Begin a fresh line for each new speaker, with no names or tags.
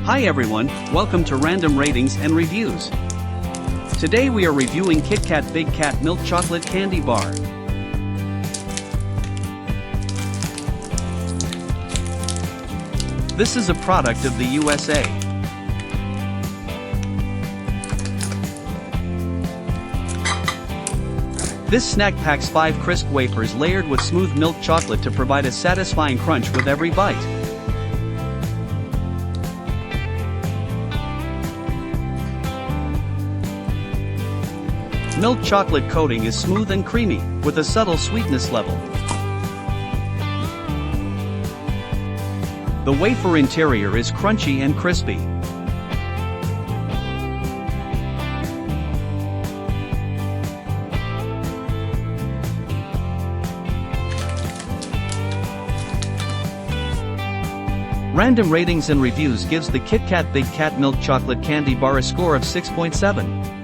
Hi everyone, welcome to Random Ratings and Reviews. Today we are reviewing KitKat Big Cat Milk Chocolate Candy Bar. This is a product of the USA. This snack packs 5 crisp wafers layered with smooth milk chocolate to provide a satisfying crunch with every bite. Milk chocolate coating is smooth and creamy, with a subtle sweetness level. The wafer interior is crunchy and crispy. Random Ratings and Reviews gives the KitKat Big Cat Milk Chocolate Candy Bar a score of 6.7.